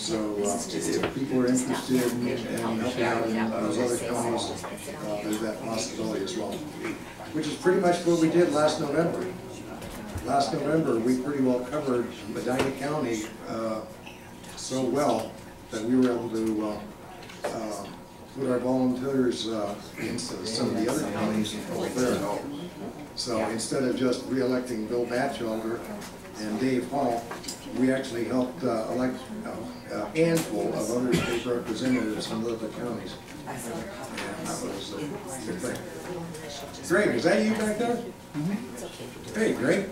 So if people are interested in helping out in those other counties, there's that possibility as well. Which is pretty much what we did last November. Last November, we pretty well covered Medina County so well that we were able to put our volunteers into some of the other counties there. So instead of just re-electing Bill Batchelder and Dave Hall, we actually helped elect a handful of other state representatives from other counties. And that was a good thing. Greg, is that you back there? Hey, Greg.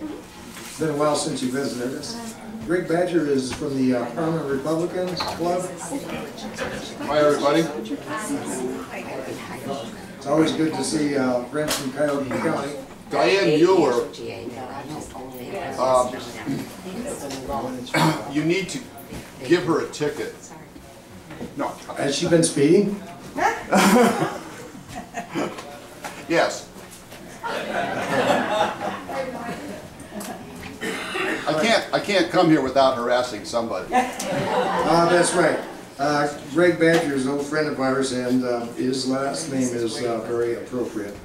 It's been a while since you visited us. Greg Badger is from the Prominent Republicans Club. Hi, everybody. It's always good to see friends from Cuyahoga County. Diane Mueller, you need to give her a ticket. No. Has she been speeding? Yes. I can't come here without harassing somebody. That's right. Greg Badger is an old friend of ours, and his last name is very appropriate.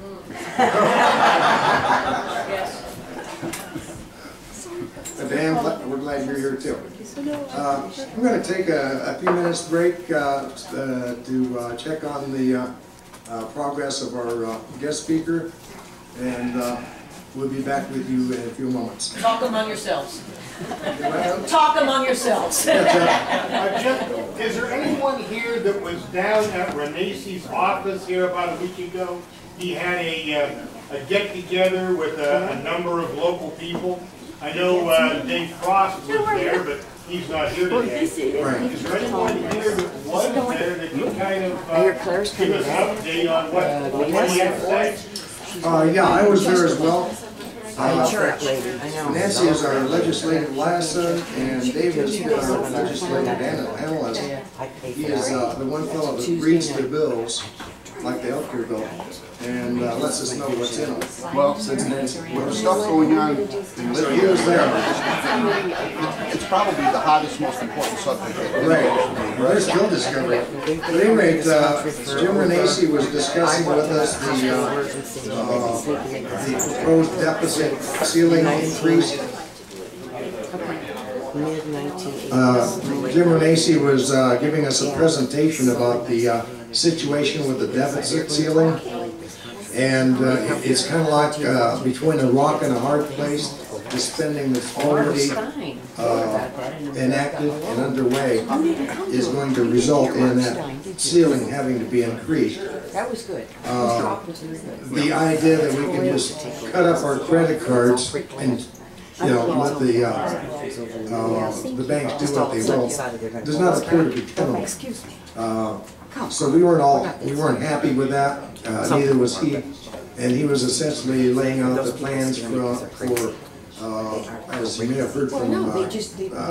Dan, we're glad you're here too. I'm going to take a few minutes break to check on the progress of our guest speaker, and we'll be back with you in a few moments. Talk among yourselves. Talk among yourselves. Jeff, is there anyone here that was down at Renese's office here about a week ago? He had a get-together with a number of local people. I know Dave Frost was there, but he's not here today. Right. Is there anyone here that was there that can kind of give us an update on what he had to say? Yeah, I was there as well. Nancy is our legislative liaison, and Dave is our legislative analyst. He is the one fellow that reads the bills, like the healthcare bill, and lets us know what's in them. Well, since there's stuff going on in So he was there. it's probably the hottest, most important subject. Right. We're still discovering. At any rate, Jim Renacci was discussing with us the proposed deficit ceiling increase. Jim Renacci was giving us a presentation about the situation with the deficit ceiling. And it's kind of like between a rock and a hard place. The spending that's already enacted and underway is going to result in that ceiling having to be increased. That was good. The idea that we can just cut up our credit cards and let the banks do what they will does not appear to be tenable. So we weren't happy with that. Neither was he, and he was essentially laying out the plans for as you may have heard from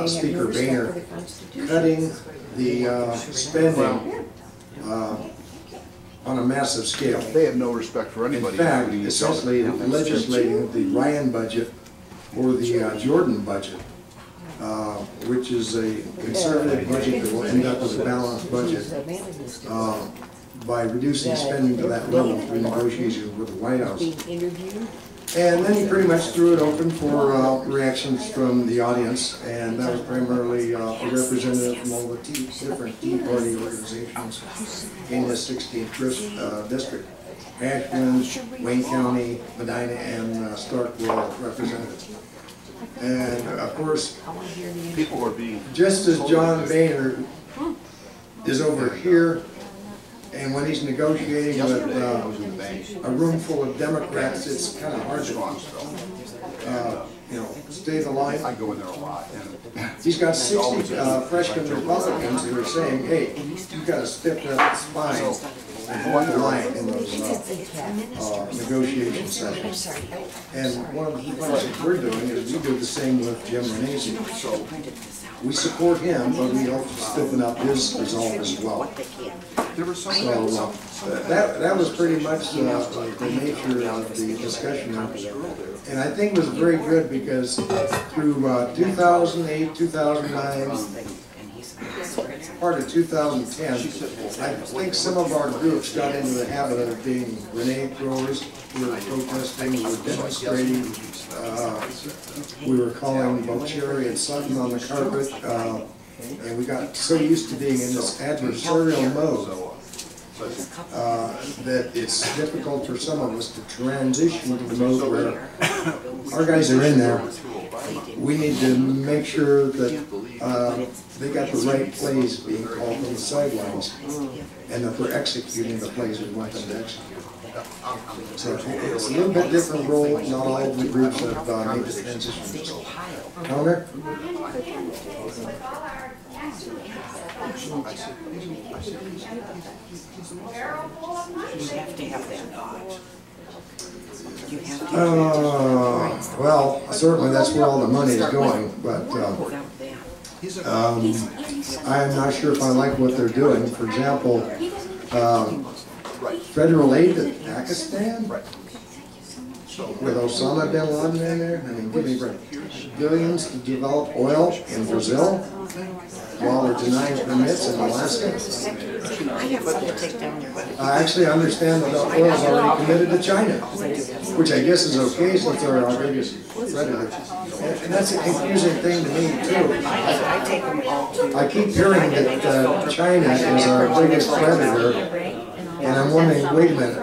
Speaker Boehner, cutting the spending on a massive scale. They have no respect for anybody. In fact, essentially legislating the Ryan budget or the Jordan budget, which is a conservative budget that will end up with a balanced budget by reducing spending to that level through negotiations with the White House. And then he pretty much threw it open for reactions from the audience, and that was primarily a representative from all the different Tea Party organizations in the 16th district. Ashland, Wayne County, Medina, and Stark were all represented. And of course, People are being just as John Boehner is over here, and when he's negotiating with a room full of Democrats, it's kind of hard to stay the line. I go in there a lot. He's got 60 freshman Republicans who are saying, hey, you've got to stiffen up the spine and hold the line in those negotiation sessions. And one of the things that we're doing is we do the same with Jim Renacci. So we support him, but we hope to stiffen up his resolve as well. So that was pretty much the nature of the discussion. And I think it was very good because through 2008, 2009, part of 2010, I think some of our groups got into the habit of being grenade throwers. We were protesting, we were demonstrating, we were calling Bocheri and Sutton on the carpet, and we got so used to being in this adversarial mode that it's difficult for some of us to transition to the mode where our guys are in there. We need to make sure that they got the right plays being called from the sidelines, and that they're executing the plays we want them to execute. So it's a little bit different role. Not all of the groups have made the transition. Counter? You have to have that. You have to. Well, certainly that's where all the money is going, but I'm not sure if I like what they're doing. For example, federal aid to Pakistan? With Osama bin Laden in there? I mean, give me a break. Billions to develop oil in Brazil while they're denying permits in Alaska? I have something to take down there. Actually, I understand that the oil is already committed to China, which I guess is okay since they're our biggest predator. And that's a confusing thing to me, too. I keep hearing that China is our biggest predator, and I'm wondering, wait a minute,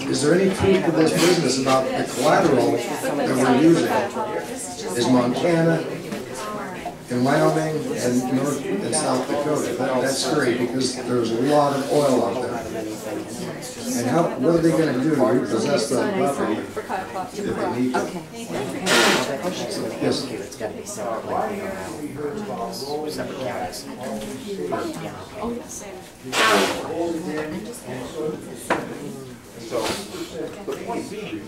is there any truth to this business about the collateral that we're using? Is Montana and Wyoming and North and South Dakota? That's scary because there's a lot of oil out there. And what are they going to do to repossess the property if they need to? Yes. So, the point being,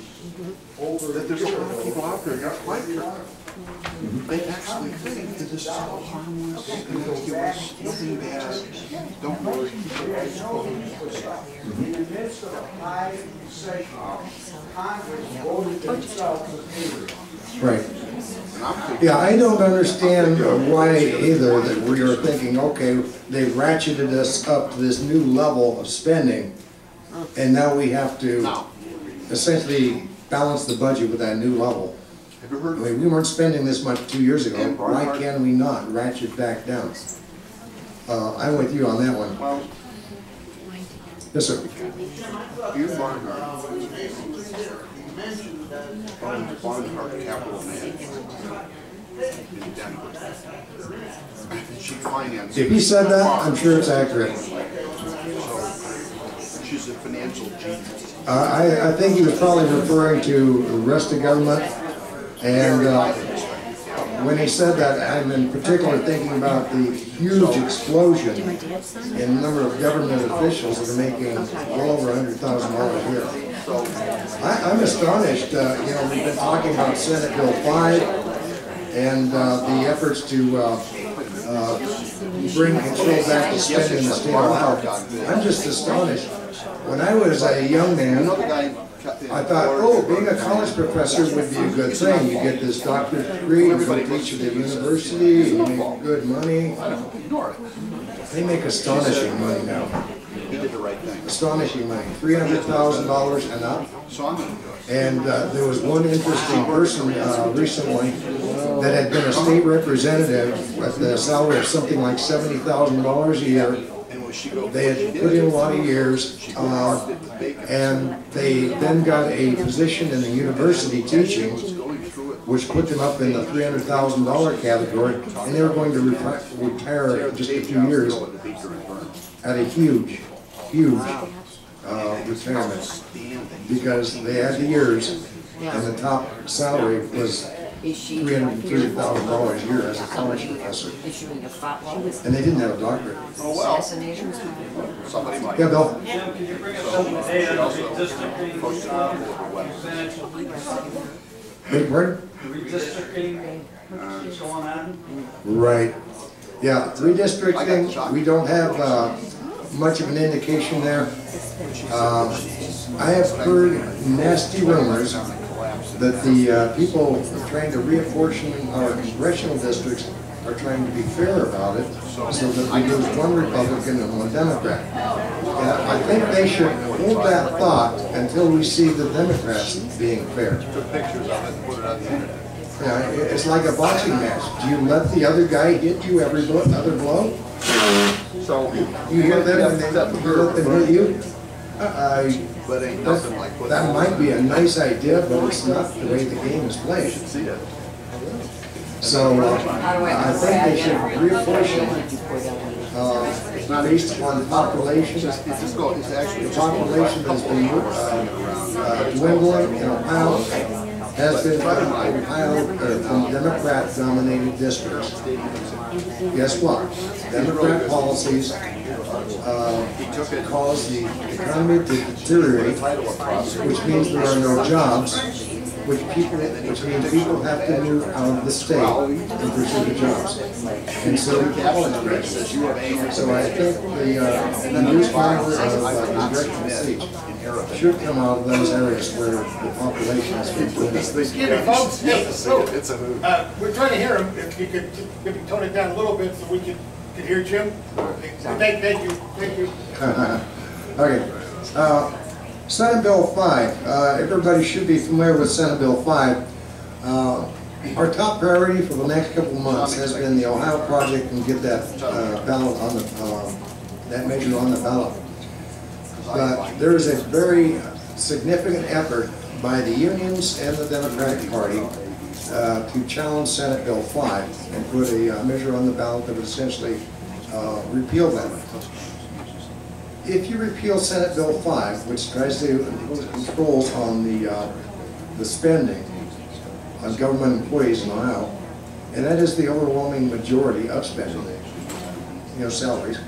that there's a lot of people out there that like her. They actually think that this is all harmless, innocuous, nothing bad, don't worry. In the midst of a high session, Congress voted itself in favor. Right. Yeah, I don't understand why either that we are thinking, okay, they ratcheted us up to this new level of spending, and now we have to essentially balance the budget with that new level. Have you heard I mean, we weren't spending this much 2 years ago. Why can we not ratchet back down? I'm with you on that one. Well, Yes, sir. Ian Barnhart owns Barnhart Capital Management in Denver. She financed. If he said that, I'm sure it's accurate. She's a financial genius. I think he was probably referring to the rest of government. And when he said that, I'm in particular thinking about the huge explosion in the number of government officials that are making well over $100,000 a year. I'm astonished. You know, we've been talking about Senate Bill 5 and the efforts to bring control back to spending in the state of Ohio. I'm just astonished. When I was a young man, I thought, oh, being a college professor would be a good thing. You get this doctorate degree, you go teach at the university, you make good money. They make astonishing money now. He did the right thing. Astonishing money, $300,000 and up. And there was one interesting person recently that had been a state representative with a salary of something like $70,000 a year. They had put in a lot of years, and they then got a position in the university teaching, which put them up in the $300,000 category, and they were going to retire in just a few years at a huge retirement, because they had the years, and the top salary was $330,000 a year as a college professor. And they didn't have a doctorate. Oh, well. Somebody might. Yeah, Bill? Can you bring us some data on redistricting Big word? redistricting going on? Right. Yeah, redistricting, we don't have much of an indication there. I have heard nasty rumors that the people trying to reapportion our congressional districts are trying to be fair about it, so that we lose one Republican and one Democrat. And I think they should hold that thought until we see the Democrats being fair. Took pictures of it and put it on the internet. Yeah, it's like a boxing match. Do you let the other guy hit you every other blow? So You hear them and then you let them hit you? but ain't nothing like putting. That might be a nice idea, but it's not the way the game is played. See it. So I think they should reapportion based upon population. It's actually The population has been dwindling in Ohio, has been from Democrat-dominated districts. Guess what? Democrat policies cause the economy to deteriorate, which means there are no jobs, which means people have to move out of the state in pursuit of jobs. And so college graduates. So I think the newspaper of directional speech should come out of those areas where the population has been dwindling. Excuse me, folks, It's a move. we're trying to hear him. If you could maybe tone it down a little bit so we could hear Jim. Thank you. Okay. Senate Bill 5. Everybody should be familiar with Senate Bill 5. Our top priority for the next couple of months has been the Ohio project and get that ballot on the that measure on the ballot. But there is a very significant effort by the unions and the Democratic Party to challenge Senate Bill 5 and put a measure on the ballot that would essentially repeal that. If you repeal Senate Bill 5, which tries to impose controls on the spending on government employees in Ohio, and that is the overwhelming majority of spending, salaries,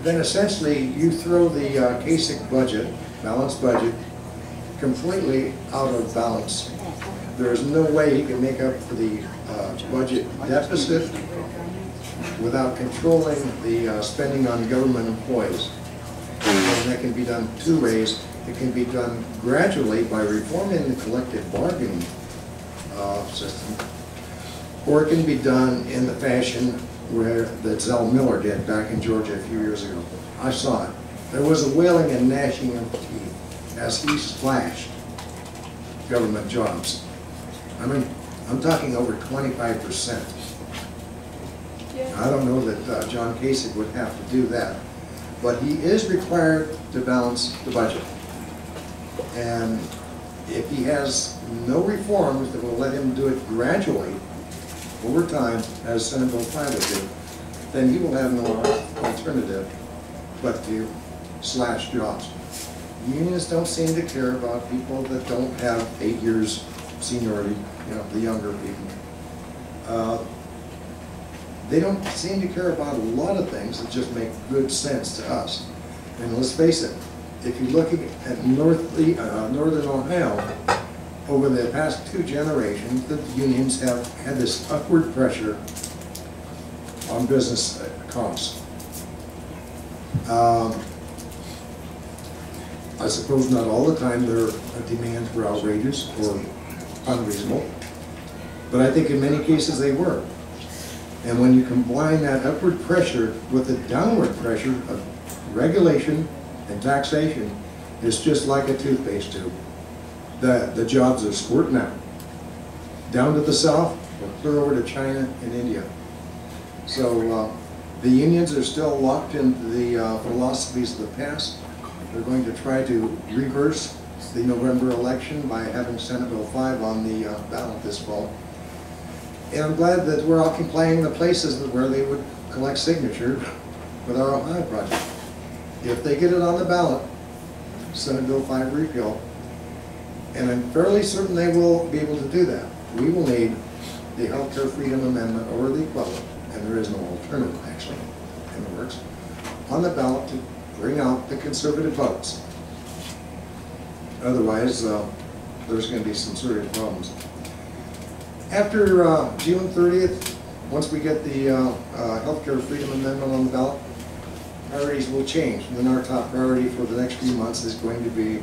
then essentially you throw the Kasich budget, balanced budget, completely out of balance. There is no way he can make up for the budget deficit without controlling the spending on government employees. And that can be done two ways. It can be done gradually by reforming the collective bargaining system, or it can be done in the fashion that Zell Miller did back in Georgia a few years ago. I saw it. There was a wailing and gnashing of teeth as he slashed government jobs. I mean, I'm talking over 25%. I don't know that John Kasich would have to do that, but he is required to balance the budget. And if he has no reforms that will let him do it gradually, over time, as Senate Bill 5 would do, then he will have no alternative but to slash jobs. Unions don't seem to care about people that don't have 8 years seniority, the younger people. They don't seem to care about a lot of things that just make good sense to us. And let's face it, if you're looking at northern Ohio, over the past 2 generations, the unions have had this upward pressure on business costs. I suppose not all the time their demands were outrageous or unreasonable, but I think in many cases they were. And when you combine that upward pressure with the downward pressure of regulation and taxation, it's just like a toothpaste tube. The jobs are squirting out. Down to the south, or clear over to China and India. So the unions are still locked into the philosophies of the past. They're going to try to reverse the November election by having Senate Bill 5 on the ballot this fall. And I'm glad that we're occupying the places where they would collect signatures with our Ohio project. If they get it on the ballot, Senate Bill 5 repeal, and I'm fairly certain they will be able to do that, we will need the Healthcare Freedom Amendment or the equivalent, and there is no alternative actually in the works, on the ballot to bring out the conservative votes. Otherwise, there's going to be some serious problems. After June 30th, once we get the Healthcare Freedom Amendment on the ballot, priorities will change. And then our top priority for the next few months is going to be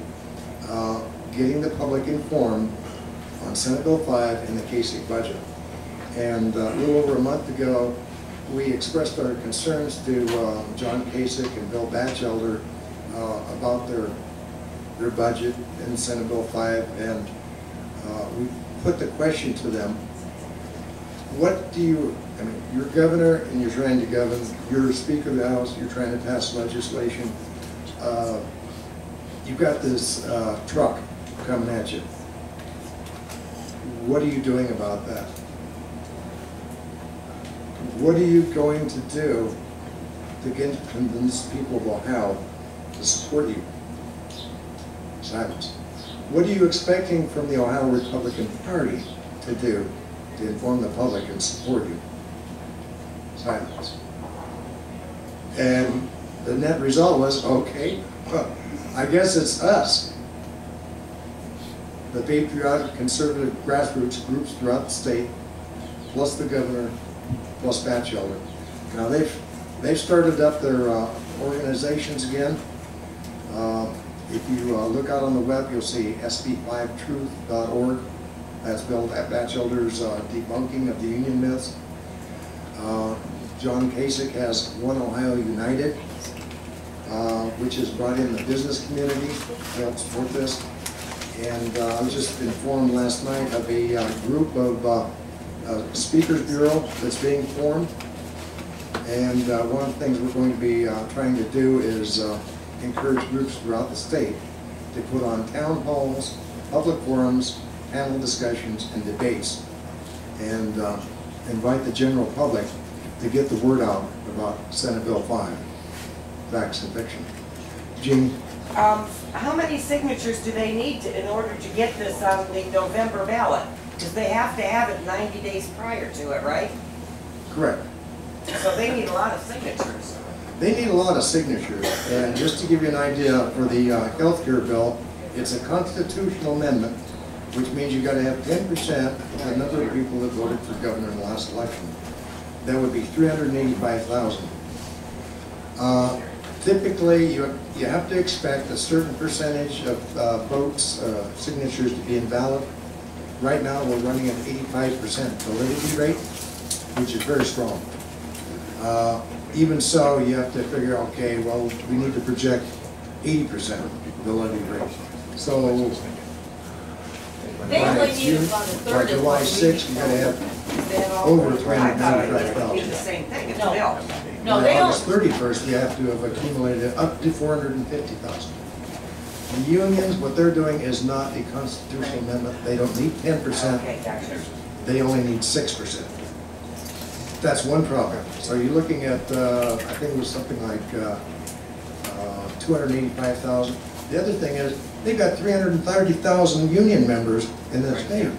getting the public informed on Senate Bill 5 and the Kasich budget. And a little over a month ago, we expressed our concerns to John Kasich and Bill Batchelder about their budget in Senate Bill 5, and we put the question to them, what do you, I mean, you're governor and you're trying to govern, you're Speaker of the House, you're trying to pass legislation, you've got this truck coming at you. What are you doing about that? What are you going to do to convince people of Ohio to support you? Silence. What are you expecting from the Ohio Republican Party to do to inform the public and support you? Silence. And the net result was, okay, well, I guess it's us. The patriotic, conservative grassroots groups throughout the state, plus the governor, plus Batchelder. Now they've started up their organizations again. If you look out on the web, you'll see sb5truth.org. That's Bill Batchelder's debunking of the union myths. John Kasich has One Ohio United, which has brought in the business community to help support this. And I was just informed last night of a group of Speakers Bureau that's being formed. And one of the things we're going to be trying to do is encourage groups throughout the state to put on town halls, public forums, panel discussions, and debates, and invite the general public to get the word out about Senate Bill 5, facts and fiction. Jeannie? How many signatures do they need in order to get this on the November ballot? Because they have to have it 90 days prior to it, right? Correct. So they need a lot of signatures. They need a lot of signatures, and just to give you an idea, for the health care bill, it's a constitutional amendment, which means you got to have 10% of the number of people that voted for governor in the last election. That would be 385,000. Typically, you have to expect a certain percentage of votes, signatures to be invalid. Right now, we're running an 85% validity rate, which is very strong. Even so, you have to figure, okay, well, we need to project 80% validity rate. So, they only need about a third by of July what we 6th, need. you're going to have over I thought it would be the 395,000. same thing, it's No. Bill. No, By they August don't, 31st, we have to have accumulated up to 450,000. The unions, what they're doing is not a constitutional amendment. They don't need 10%. Okay, gotcha. They only need 6%. That's one problem. So you're looking at, I think it was something like 285,000. The other thing is, they've got 330,000 union members in this state.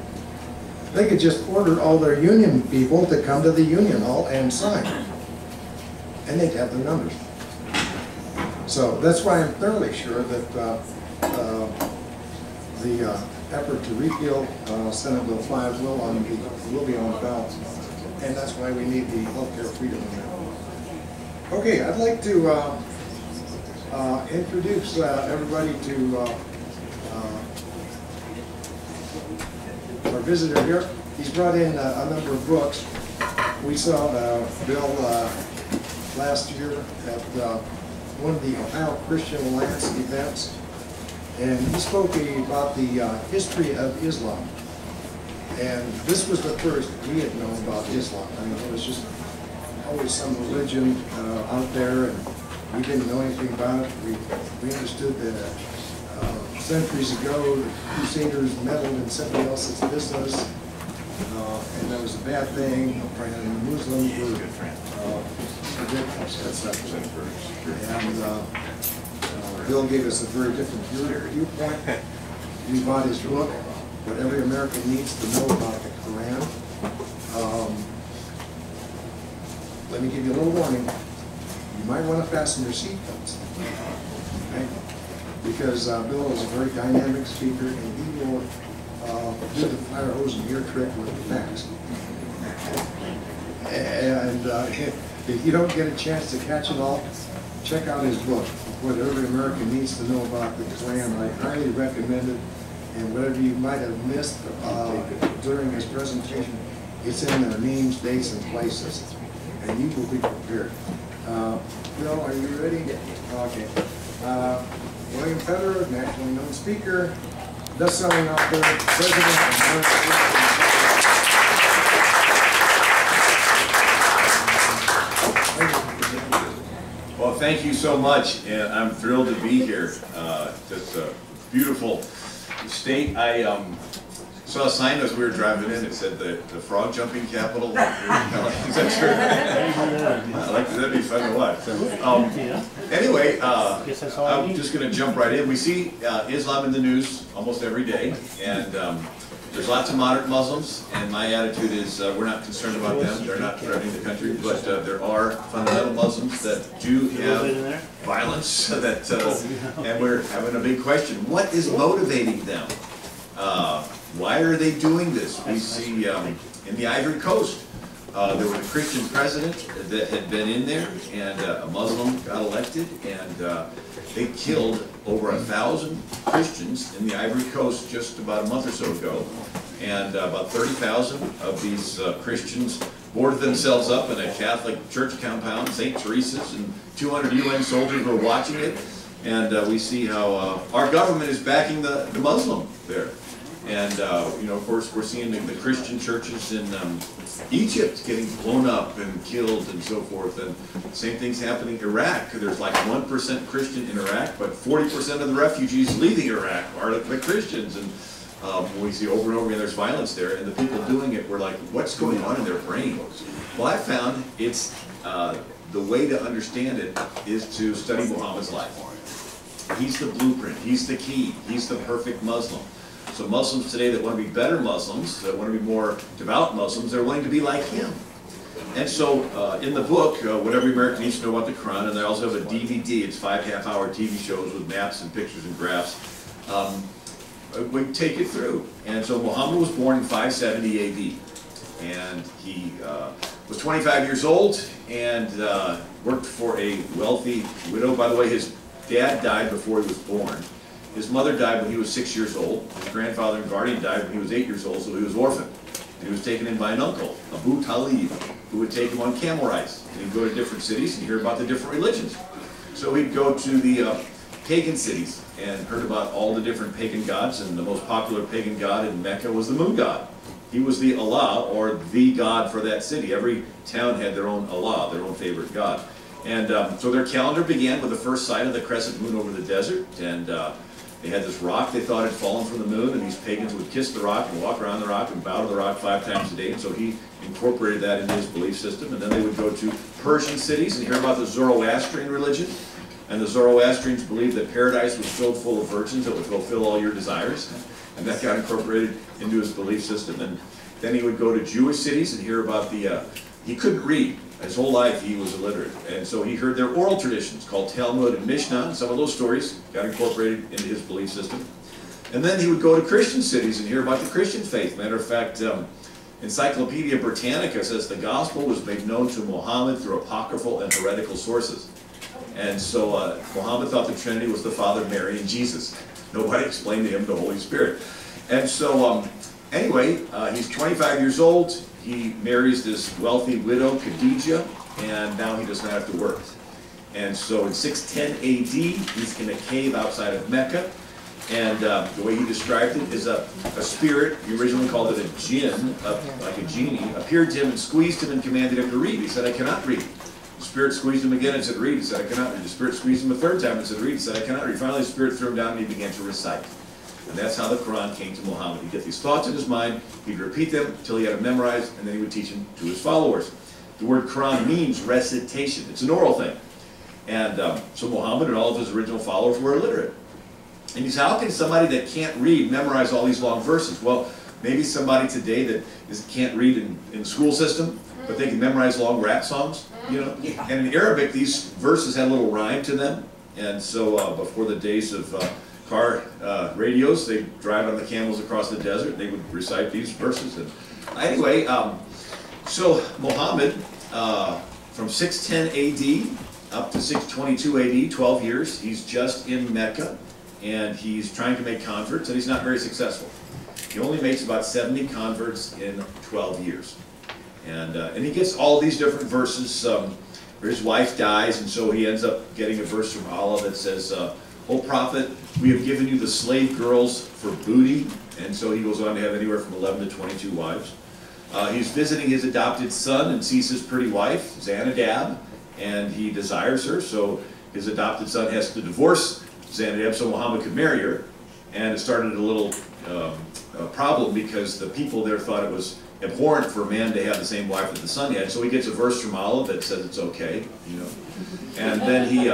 They could just order all their union people to come to the union hall and sign. And they'd have the numbers. So that's why I'm fairly sure that the effort to repeal Senate Bill 5 will be on the ballot. And that's why we need the healthcare freedom amendment. Okay, I'd like to introduce everybody to our visitor here. He's brought in a number of books. We saw Bill last year at one of the Ohio Christian Alliance events, and he spoke about the history of Islam. And this was the first we had known about Islam. I mean, it was just always some religion out there, and we didn't know anything about it. We understood that centuries ago, the Crusaders meddled in somebody else's business, and that was a bad thing, and the Muslims were victims, etc. And Bill gave us a very different viewpoint. We bought his book, What Every American Needs to Know About the Quran. Let me give you a little warning. You might want to fasten your seatbelts. Okay? Because Bill is a very dynamic speaker, and he will do the fire hose and ear trick with the facts. And if you don't get a chance to catch it all, check out his book, What Every American Needs to Know About the Quran. I highly recommend it. And whatever you might have missed during his presentation, It's in their names, dates, and places, and you will be prepared. Bill, are you ready? Okay. William Federer, nationally known speaker, best-selling author, president of Well, thank you so much, and I'm thrilled to be here. Just a beautiful state. I saw a sign as we were driving in. It said the frog jumping capital. Is that true? I like that'd be fun to watch. Anyway, I'm just going to jump right in. We see Islam in the news almost every day, and there's lots of moderate Muslims, and my attitude is we're not concerned about them. They're not threatening the country, but there are fundamental Muslims that do have violence, and we're having a big question. What is motivating them? Why are they doing this? We see in the Ivory Coast, there was a Christian president that had been in there, and a Muslim got elected, and they killed over 1,000 Christians in the Ivory Coast just about a month or so ago. And about 30,000 of these Christians boarded themselves up in a Catholic church compound, St. Teresa's, and 200 UN soldiers were watching it. And we see how our government is backing the Muslim there. And, you know, of course, we're seeing the Christian churches in Egypt getting blown up and killed and so forth. And same thing's happening in Iraq. There's like 1% Christian in Iraq, but 40% of the refugees leaving Iraq are the Christians. And we see over and over again there's violence there. And the people doing it, we're like, what's going on in their brain? Well, I found it's the way to understand it is to study Muhammad's life. He's the blueprint. He's the key. He's the perfect Muslim. So Muslims today that want to be better Muslims, that want to be more devout Muslims, they're willing to be like him. And so in the book, what every American needs to know about the Quran, and I also have a DVD, it's 5 half-hour TV shows with maps and pictures and graphs, we take it through. And so Muhammad was born in 570 AD, and he was 25 years old and worked for a wealthy widow. By the way, his dad died before he was born. His mother died when he was 6 years old. His grandfather and guardian died when he was 8 years old, so he was orphaned. And he was taken in by an uncle, Abu Talib, who would take him on camel rides. And he'd go to different cities and hear about the different religions. So he'd go to the pagan cities and heard about all the different pagan gods, and the most popular pagan god in Mecca was the moon god. He was the Allah, or the god for that city. Every town had their own Allah, their own favorite god. And so their calendar began with the first sight of the crescent moon over the desert, and they had this rock they thought had fallen from the moon, and these pagans would kiss the rock and walk around the rock and bow to the rock 5 times a day. And so he incorporated that into his belief system. And then they would go to Persian cities and hear about the Zoroastrian religion. And the Zoroastrians believed that paradise was filled full of virgins that would fulfill all your desires. And that got incorporated into his belief system. And then he would go to Jewish cities and hear about he couldn't read. His whole life he was illiterate, and so he heard their oral traditions called Talmud and Mishnah, and some of those stories got incorporated into his belief system. And then he would go to Christian cities and hear about the Christian faith. Matter of fact, Encyclopedia Britannica says the gospel was made known to Muhammad through apocryphal and heretical sources. And so Muhammad thought the Trinity was the Father, Mary, and Jesus. Nobody explained to him the Holy Spirit. And so anyway, he's 25 years old. He marries this wealthy widow, Khadijah, and now he doesn't have to work. And so in 610 AD, he's in a cave outside of Mecca, and the way he described it is a spirit, he originally called it a jinn, like a genie, appeared to him and squeezed him and commanded him to read. He said, I cannot read. The spirit squeezed him again and said, read. He said, I cannot read. The spirit squeezed him a third time and said, read. He said, I cannot read. Finally, the spirit threw him down and he began to recite. And that's how the Quran came to Muhammad. He'd get these thoughts in his mind, he'd repeat them until he had them memorized, and then he would teach them to his followers. The word Quran means recitation. It's an oral thing. And so Muhammad and all of his original followers were illiterate. And he said, how can somebody that can't read memorize all these long verses? Well, maybe somebody today that can't read in the school system, but they can memorize long rap songs, you know? And in Arabic, these verses had a little rhyme to them. And so before the days of car radios, they drive on the camels across the desert, they would recite these verses. And anyway, so Muhammad, from 610 AD up to 622 AD, 12 years, he's just in Mecca, and he's trying to make converts, and he's not very successful. He only makes about 70 converts in 12 years. And he gets all these different verses. Where his wife dies, and so he ends up getting a verse from Allah that says, "O Prophet, we have given you the slave girls for booty," and so he goes on to have anywhere from 11 to 22 wives. He's visiting his adopted son and sees his pretty wife, Zanadab, and he desires her, so his adopted son has to divorce Zanadab so Muhammad could marry her, and it started a little problem because the people there thought it was abhorrent for a man to have the same wife that the son had, so he gets a verse from Allah that says it's okay, you know. And then he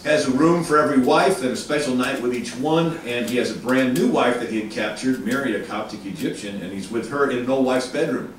has a room for every wife and a special night with each one, and he has a brand new wife that he had captured, married a Coptic Egyptian, and he's with her in an old wife's bedroom.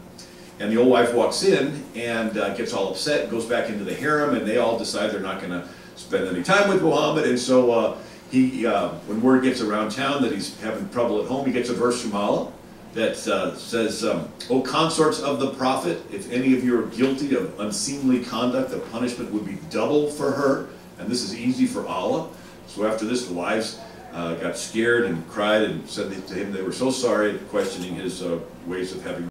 And the old wife walks in and gets all upset, goes back into the harem, and they all decide they're not going to spend any time with Muhammad, and so when word gets around town that he's having trouble at home, he gets a verse from Allah that says, "O consorts of the Prophet, if any of you are guilty of unseemly conduct, the punishment would be double for her, and this is easy for Allah." So after this, the wives got scared and cried and said to him they were so sorry, questioning his ways of having